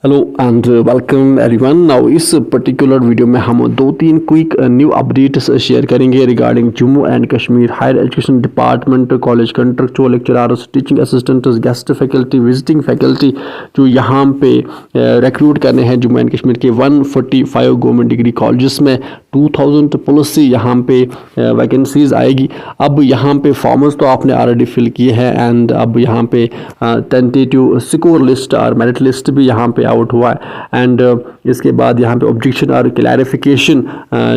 Hello and welcome everyone. Now इस particular video में हम दो तीन क्विक न्यू अपडेट्स शेयर करेंगे regarding Jammu and Kashmir higher education department, college contractual lecturers, teaching assistants, guest faculty, visiting faculty जो यहाँ पे रिक्रूट करने हैं जम्मू एंड कश्मीर के 145 गवर्नमेंट डिग्री कॉलेजेस में 2000 प्लस यहाँ पे वैकेंसीज आएगी। अब यहाँ पे फॉर्म्स तो आपने ऑलरेडी फिल किए हैं एंड अब यहाँ पे टेंटेटिव स्कोर लिस्ट और मेरिट लिस्ट भी यहाँ पे आउट हुआ है एंड इसके बाद यहाँ पे ऑब्जेक्शन और क्लैरिफिकेशन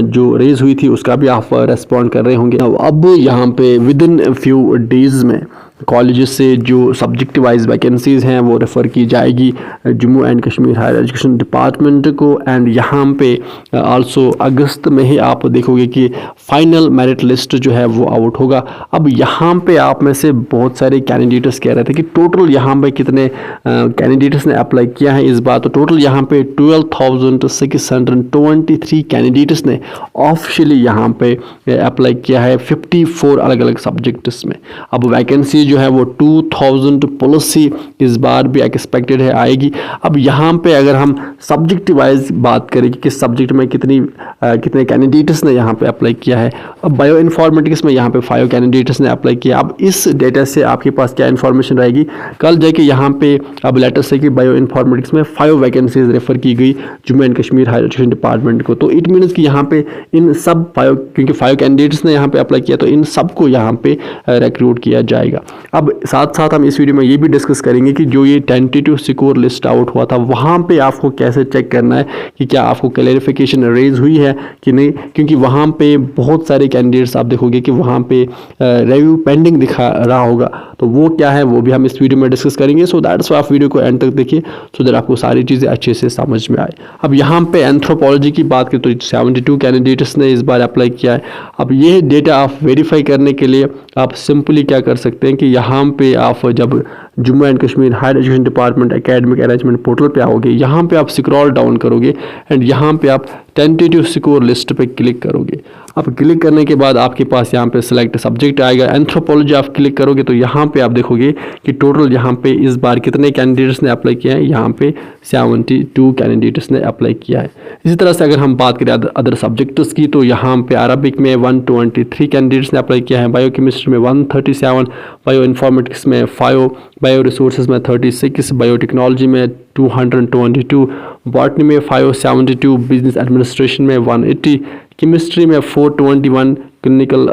जो रेज हुई थी उसका भी आप रेस्पॉन्ड कर रहे होंगे। अब यहाँ पे विद इन फ्यू डेज में कॉलेजेस से जो सब्जेक्ट वाइज वैकेंसीज हैं वो रेफ़र की जाएगी Jammu and Kashmir higher education department को एंड यहाँ पे आल्सो अगस्त में ही आप देखोगे कि फाइनल मेरिट लिस्ट जो है वो आउट होगा। अब यहाँ पे आप में से बहुत सारे कैंडिडेट्स कह रहे थे कि टोटल यहाँ पे कितने कैंडिडेट्स ने अप्लाई किया है इस बार, तो टोटल यहाँ पे 12,623 कैंडिडेट्स ने ऑफिशियली यहाँ पे अप्लाई किया है 54 अलग अलग सब्जेक्ट्स में। अब वैकेंसी जो है वो 2000 प्लस ही इस बार भी एक्सपेक्टेड है आएगी। अब यहाँ पे अगर हम सब्जेक्ट वाइज बात करें कि किस सब्जेक्ट में कितने कैंडिडेट्स ने यहाँ पे अप्लाई किया है, अब बायो इन्फॉर्मेटिक्स में यहाँ पे 5 कैंडिडेट्स ने अप्लाई किया। अब इस डेटा से आपके पास क्या इन्फॉर्मेशन रहेगी, कल जाके यहाँ पे अब लेटेस्ट है कि बायो इन्फॉर्मेटिक्स में 5 वैकेंसीज रेफर की गई Jammu and Kashmir higher education department को, तो इट मीन्स कि यहाँ पे इन सब 5 क्योंकि 5 कैंडिडेट्स ने यहाँ पे अप्लाई किया तो इन सबको यहाँ पे रिक्रूट किया जाएगा। अब साथ साथ हम इस वीडियो में ये भी डिस्कस करेंगे कि जो ये टेंटेटिव स्कोर लिस्ट आउट हुआ था वहाँ पे आपको कैसे चेक करना है कि क्या आपको क्लैरिफिकेशन रेज हुई है कि नहीं, क्योंकि वहाँ पे बहुत सारे कैंडिडेट्स आप देखोगे कि वहाँ पे रिव्यू पेंडिंग दिखा रहा होगा, तो वो क्या है वो भी हम इस वीडियो में डिस्कस करेंगे। सो दैट्स वाई आप वीडियो को एंड तक देखिए सो दैट आपको सारी चीज़ें अच्छे से समझ में आए। अब यहाँ पे एंथ्रोपोलॉजी की बात करें तो 72 कैंडिडेट्स ने इस बार अप्लाई किया है। अब ये डेटा आप वेरीफाई करने के लिए आप सिंपली क्या कर सकते हैं कि यहाँ पे आप जब Jammu and Kashmir higher education department academic arrangement portal पे आओगे, यहाँ पे आप स्क्रॉल डाउन करोगे एंड यहाँ पे आप टेंटेटिव स्कोर लिस्ट पे क्लिक करोगे। अब क्लिक करने के बाद आपके पास यहाँ पे सिलेक्ट सब्जेक्ट आएगा, एंथ्रोपोलॉजी आप क्लिक करोगे तो यहाँ पे आप देखोगे कि टोटल यहाँ पे इस बार कितने कैंडिडेट्स ने अप्लाई किया है, यहाँ पे 72 कैंडिडेट्स ने अप्लाई किया है। इसी तरह से अगर हम बात करें अदर सब्जेक्ट्स की तो यहाँ पे अरबिक में 123 कैंडिडेट्स ने अप्लाई किया है, बायो केमिस्ट्री में 137, बायो इन्फॉर्मेटिक्स में 5, बायो रिसोर्सेज में 36, बायोटेक्नोलॉजी में 222, बॉटनी में 572, बिजनेस एडमिनिस्ट्रेशन में 180, केमिस्ट्री में 421, क्लिनिकल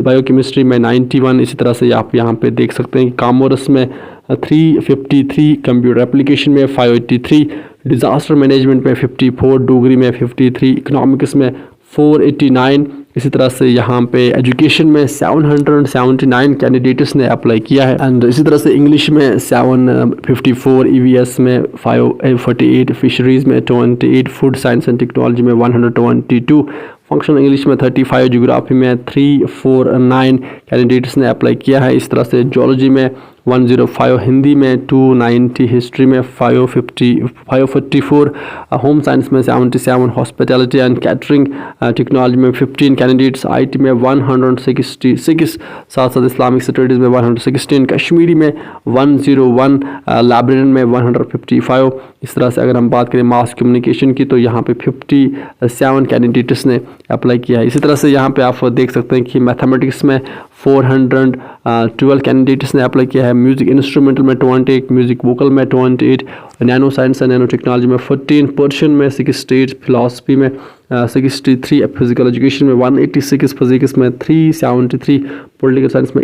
बायोकेमिस्ट्री में 91। इसी तरह से आप यहाँ पे देख सकते हैं कि कॉमर्स में 353, कंप्यूटर एप्लीकेशन में 583, डिज़ास्टर मैनेजमेंट में 54, डोगरी में 53, इकोनॉमिक्स में 489। इसी तरह से यहाँ पे एजुकेशन में 779 कैंडिडेट्स ने अप्लाई किया है एंड इसी तरह से इंग्लिश में 754, ईवीएस में 548, फिशरीज़ में 28, फूड साइंस एंड टेक्नोलॉजी में 122, फंक्शनल इंग्लिश में 35, ज्योग्राफी में 349 कैंडिडेट्स ने अप्लाई किया है। इस तरह से जियोलॉजी में 105, हिंदी में 290, हिस्ट्री में 544, होम साइंस में 77, हॉस्पिटैलिटी एंड कैटरिंग टेक्नोलॉजी में 15 कैंडिडेट्स, आईटी में 166, साथ साथ इस्लामिक स्टडीज़ में 116, कश्मीरी में 101, लाइब्रेरियन में 155। इस तरह से अगर हम बात करें मास कम्युनिकेशन की तो यहाँ पे 57 कैंडिडेट्स ने अप्लाई किया है। इसी तरह से यहाँ पे आप देख सकते हैं कि मैथमेटिक्स में 412 कैंडिडेट्स ने अप्लाई किया है, म्यूज़िक इंस्ट्रूमेंटल में 28, म्यूज़िक वोकल में 28, nano science and nano technology में 14, पर्शियन में 68, फिलासफी में 63, फिजिकल एजुकेशन में 186, फिजिक्स में 373, पॉलिटिकल साइंस में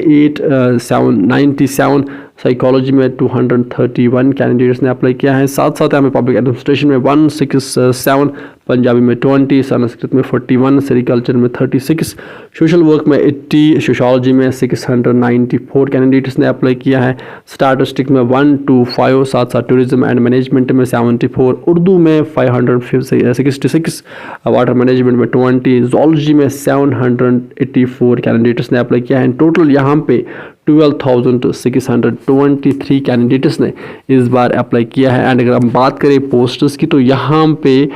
97, साइकोलॉजी में 231 कैंडिडेट्स ने अप्लाई किया है। साथ साथ यहाँ पे पब्लिक एडमिनिस्ट्रेशन में 167, पंजाबी में 20, संस्कृत में 41, सेरिकल्चर में 36, सोशल वर्क में 80, सोशोलॉजी में 694 कैंडिडेट्स ने अप्लाई किया है, स्टैटिस्टिक्स में 125, साथ साथ टूरिज्म एंड मैनेजमेंट में 74, उर्दू में 566, वाटर मैनेजमेंट में 20, जोलॉजी में 784 कैंडिडेट्स ने अप्लाई किया है। टोटल यहाँ पे 12,623 कैंडिडेट्स ने इस बार अप्लाई किया है एंड अगर हम बात करें पोस्टर्स की तो यहाँ पे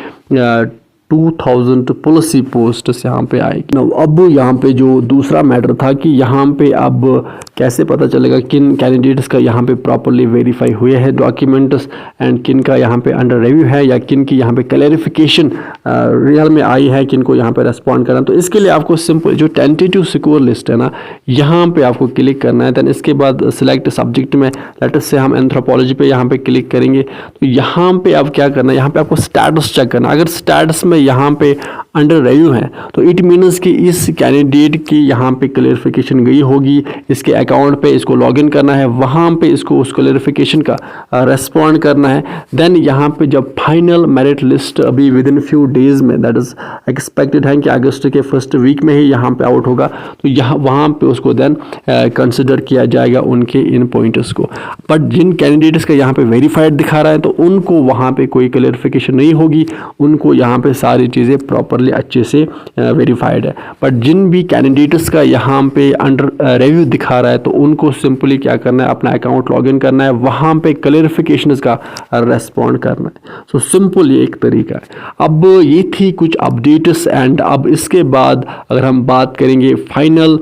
2000 पुलिस पोस्ट्स यहाँ पे आएगी। Now, अब यहाँ पे जो दूसरा मैटर था कि यहाँ पे अब कैसे पता चलेगा किन कैंडिडेट्स का यहाँ पे प्रॉपरली वेरीफाई हुए हैं डॉक्यूमेंट्स एंड किन का यहाँ पे अंडर रिव्यू है या किन की यहाँ पे क्लैरिफिकेशन रियल में आई है, किन को यहाँ पे रेस्पॉन्ड करना। तो इसके लिए आपको सिंपल जो टेंटेटिव सिक्योर लिस्ट है ना, यहाँ पे आपको क्लिक करना है। देन इसके बाद सिलेक्ट सब्जेक्ट में लेट्स से हम एंथ्रोपोलॉजी पे यहाँ पे क्लिक करेंगे। तो यहाँ पे अब क्या करना है, यहाँ पे आपको स्टेटस चेक करना। अगर स्टेटस में यहाँ पे अंडर रिव्यू है तो इट मीन्स कि इस कैंडिडेट की यहाँ पे क्लेरिफिकेशन गई होगी, इसके अकाउंट पे इसको लॉगिन करना है, वहाँ पे इसको उस क्लेरिफिकेशन का रेस्पॉन्ड करना है। देन यहाँ पे जब फाइनल मेरिट लिस्ट अभी विद इन फ्यू डेज में, दैट इज एक्सपेक्टेड है कि अगस्त के फर्स्ट वीक में ही यहाँ पे आउट होगा, तो यहाँ वहाँ पे उसको देन कंसिडर किया जाएगा उनके इन पॉइंटर्स को। बट जिन कैंडिडेट्स का यहाँ पे वेरीफाइड दिखा रहा है तो उनको वहाँ पे कोई क्लेरिफिकेशन नहीं होगी, उनको यहाँ पे सारी चीज़ें प्रॉपरली अच्छे से वेरीफाइड है। बट जिन भी कैंडिडेट्स का यहाँ पे अंडर रिव्यू दिखा रहा है तो उनको सिंपली क्या करना है, अपना अकाउंट लॉगिन करना है, वहाँ पे क्लेरिफिकेशन का रेस्पॉन्ड करना है। सो सिंपल ये एक तरीका है। अब ये थी कुछ अपडेट्स एंड अब इसके बाद अगर हम बात करेंगे फाइनल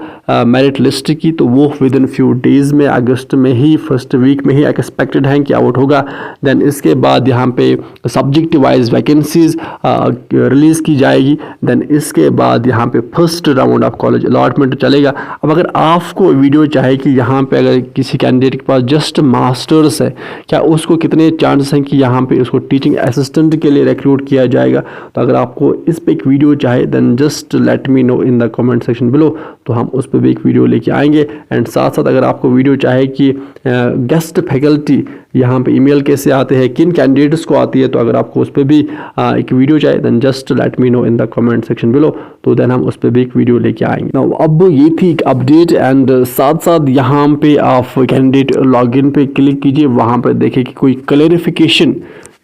मेरिट लिस्ट की तो वो विद इन फ्यू डेज में अगस्त में ही फर्स्ट वीक में ही एक्सपेक्टेड है कि आउट होगा। देन इसके बाद यहाँ पे सब्जेक्ट वाइज वैकेंसीज रिलीज़ की जाएगी। देन इसके बाद यहाँ पे first round of college allotment चलेगा। अब अगर आपको वीडियो चाहे कि यहाँ पे अगर किसी कैंडिडेट के पास जस्ट मास्टर्स है, क्या उसको कितने चांसेस हैं कि यहाँ पे उसको टीचिंग असिस्टेंट के लिए रिक्रूट किया जाएगा, तो अगर आपको इस पे एक वीडियो चाहे then just let me know in the comment section below, तो हम उस पर भी एक वीडियो लेके आएंगे। एंड साथ साथ अगर आपको वीडियो चाहे कि गेस्ट फैकल्टी यहाँ पे ईमेल कैसे आते हैं, किन कैंडिडेट्स को आती है, तो अगर आपको उस पर भी एक वीडियो चाहिए then just let me know in the comment section below, तो देन हम उस पर भी एक वीडियो लेके आएंगे। Now, अब ये थी एक अपडेट एंड साथ साथ यहाँ पे आप कैंडिडेट लॉगिन पे क्लिक कीजिए, वहाँ पर देखिए कि कोई क्लेरिफिकेशन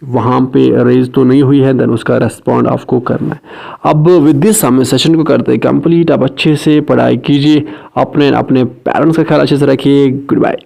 वहाँ पे रेज तो नहीं हुई है, देन उसका रेस्पॉन्ड आपको करना है। अब विद दिस हम सेशन को करते हैं कंप्लीट। आप अच्छे से पढ़ाई कीजिए, अपने पेरेंट्स का ख्याल अच्छे से रखिए। Good bye.